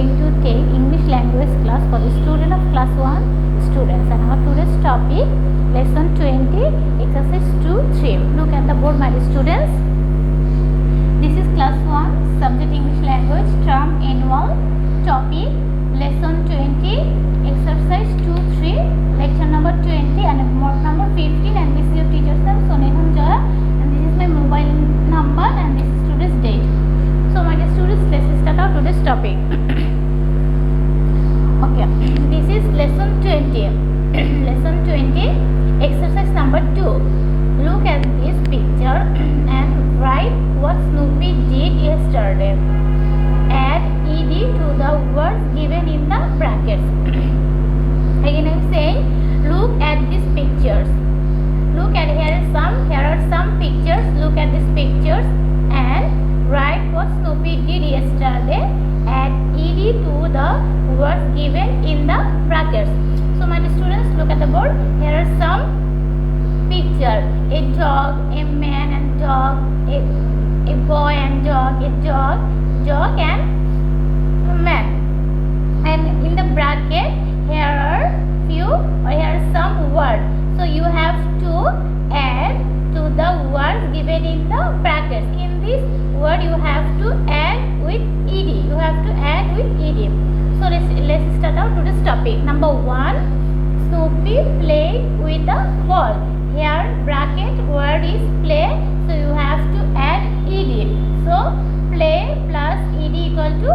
going to take English language class for the student of class 1 students, and our today's topic lesson 20 exercise 2-3. Look at the board, my dear students. This is class 1 subject English language, term annual, topic lesson 20 exercise 2-3, lecture number 20 and mark number 15, and this is your teacher's name Sonia and Joya, and this is my mobile number, and this is today's date. So my dear students, let's start out today's topic. Okay, this is lesson 20. Lesson 20, exercise number 2. Look at this picture and write what Snoopy did yesterday. Add ed to the words given in the brackets. Again I am saying, look at these pictures. Look at here are some pictures. Look at these pictures and write what Snoopy did yesterday. Add ed to the words given in the brackets. So my students, look at the board. Here are some pictures: a dog, a man and dog, a boy and dog, a dog and a man. And in the bracket, here are some words. So you have to add to the words given in the brackets. In this word you have to add with ed. You have to add with ed. So let's start out to this topic. Number 1, Snoopy played with the ball. Here bracket word is play, so you have to add ed. So play plus ed equal to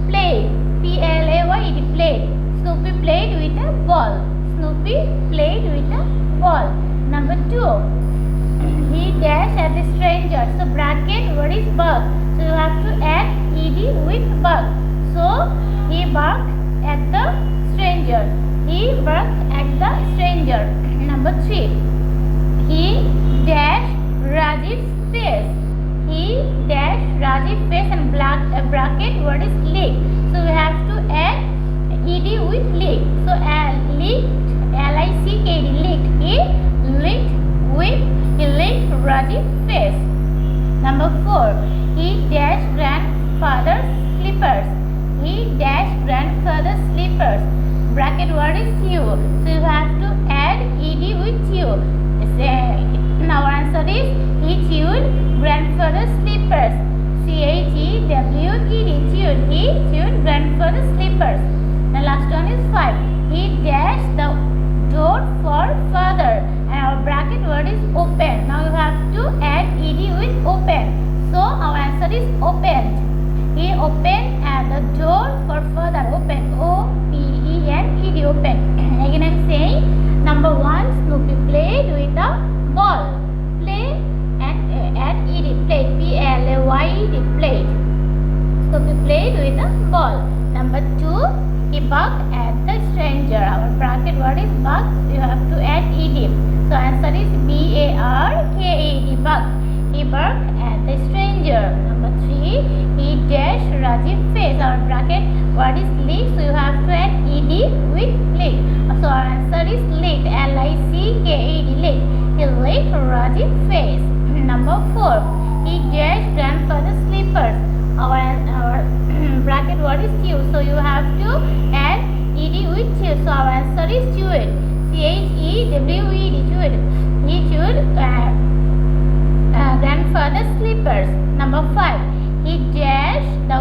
play. P-L-A-Y-E-D, played. Snoopy played with a ball. Snoopy played with a ball. Number 2, he dashed at the stranger. So bracket word is bark, so you have to add ed with bark. So he barked at the stranger. He barked at the stranger. Number 3, he dashed Rajiv's face. He dashed Rajiv's face, and bracket word is licked. So we have to add ed with licked. So licked, L-I-C-K-D, licked. He licked Rajiv's face. Number 4, he dashed grandfather's slippers. He dashed grandfather's slippers. Bracket word is chew, so you have to add ed with chew. Now our answer is, he chewed grandfather's slippers. C-H-E-W-E-D, chewed. He chewed grandfather's slippers. The last one is 5. He dashed the door for father, and our bracket word is open. Now you have to add ed with open. So our answer is opened. He opened the door for father. Open, O-P-E-N-E-D, open. Again I am saying, number 1, Snoopy played with a ball. Play and add ed, played, P-L-A-Y-E-D, played. Snoopy played with a ball. Number 2, he barked at the stranger. Our bracket word is bark, you have to add ed. So answer is B-A-R-K-E-D, bark. He barked at the stranger. Number 3, he dashed Rajiv's face. Our bracket word is licked, so you have to add ed with licked. So our answer is licked, L-I-C-K-E-D, licked. He licked Rajiv's face. Number 4, he dashed grandfather's slippers. Our bracket word is chew, so you have to add ed with chew. So our answer is chewed, C-H-E-W-E-D, chewed. He chewed grandfather's slippers. Number 5, he dashed the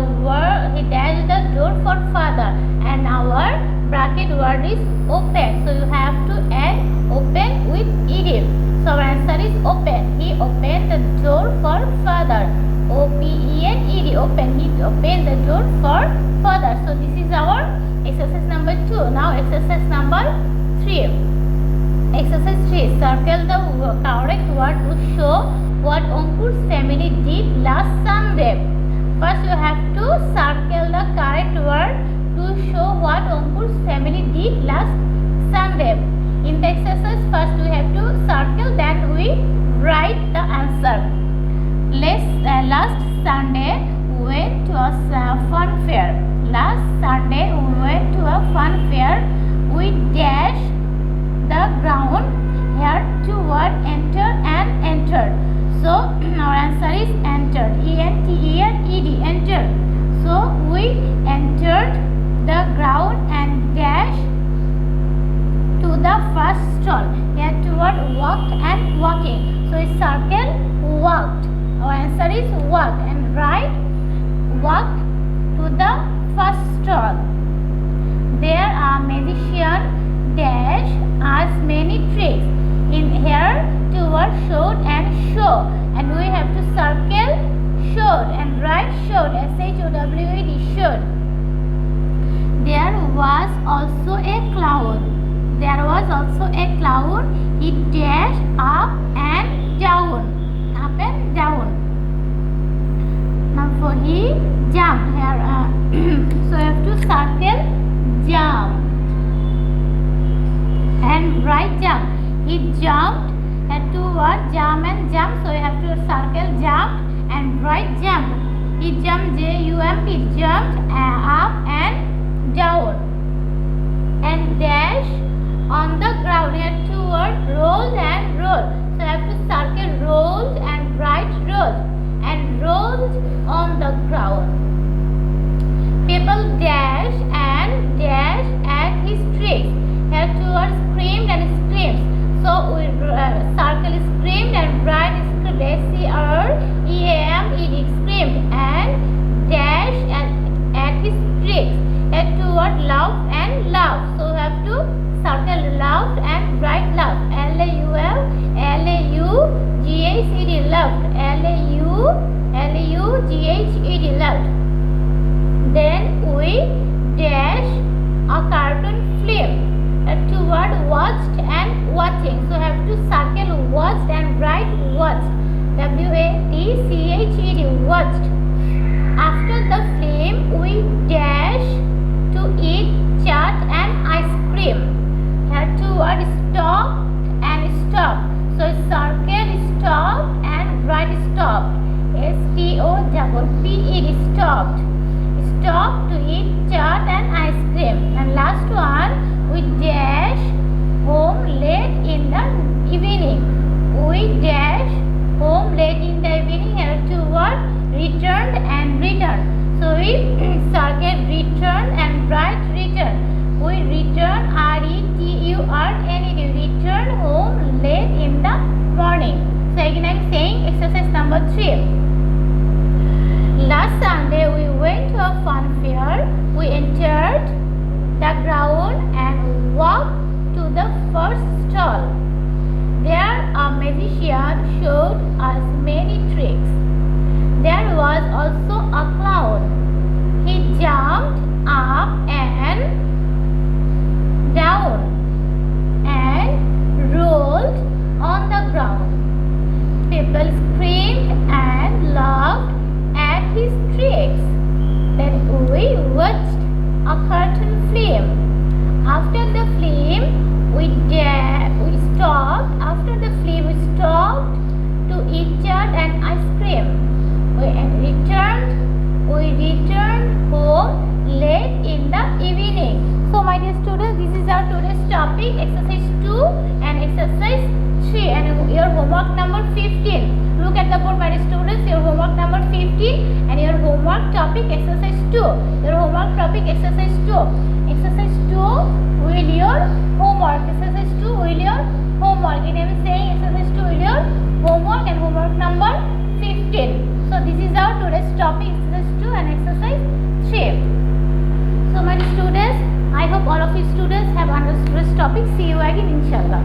door for father, and our bracket word is open, so you have to add open with ed. So our answer is open. He opened the door for father. O-P-E-N-E-D, open. He opened the door for father. So this is our exercise number 2. Now exercise number 3. Exercise 3. Circle the correct word to show what Ankur's family did last Sunday. First you have to circle the correct word to show what Ankur's family did last Sunday. In the exercise, first we have to circle, then we write the answer. Last Sunday we went to a fun fair. Last Sunday we went to a fun fair. We dashed the ground. Here two words, enter and entered. So our answer is entered. E-N-T-E-R-E-D, entered. So we entered the ground and dashed to the first stall. Here toward walked and walking. So it's circle walked. Our answer is walked, and right walked to the first stall. There are magician dash as many tricks. In here toward showed and show, and we have to circle showed and write showed, showed, showed. There was also a cloud. There was also a cloud. It dashed up and down. Up and down. Now for he jumped here. So I have to circle jump and write jump. He jumped. Had two words jump and jump. So you have to circle jump and write jump. He jumped, J-U-M-P, jumped up and down. And dash on the ground. Here two words rolled and rolled. So I have to circle rolled and write rolled. And rolled on the ground. People dash and dash at his tricks. Here two words screamed and screams. So we circle screamed and write screamed, S-C-R-E-A-M-E-D, screamed, and dash at his tricks. Here two words laughed and laughed. So we have to circle laughed and write laughed, L-A-U-G-H-E-D, laughed, L-A-U-G-H-E-D, laughed. Then we dash a cartoon film. Two words watched and watching. So have to circle watched and write watched, W-A-T-C-H-E-D, watched. After the film we dash to eat chaat and ice cream. Here two words stop and stop. So circle stop and write stop, S-T-O-P-P-E-D, stopped. Stop to eat chaat and ice cream. And last one, we dash home late in the evening. We dash home late in the evening. Here two words returned and return. So we circle return and write return. We return, R-E-T-U-R-N-E-D, return home late in the morning. So again I am saying exercise number 3. Last Sunday we went to a fun fair. We entered the ground and walked to the first stall. There a magician showed us many tricks. There was also a clown. He jumped up and down and rolled on the ground. People screamed and laughed at his tricks. Then we watched a cartoon film. After the film we stopped. After the film we stopped to eat chaat and ice cream. We returned home late in the evening. So my dear students, this is our today's topic, exercise 2 and exercise 3, and your homework number 15. Look at the board, my dear students, your homework number 15 and your homework topic exercise 2. Your homework topic exercise 2. Exercise 2 will your homework. Exercise 2 will your homework. And I am saying exercise 2 will your homework and homework number 15. So this is our today's topic, exercise 2 and exercise 3. So my dear students, I hope all of you students have understood this topic. See you again inshallah.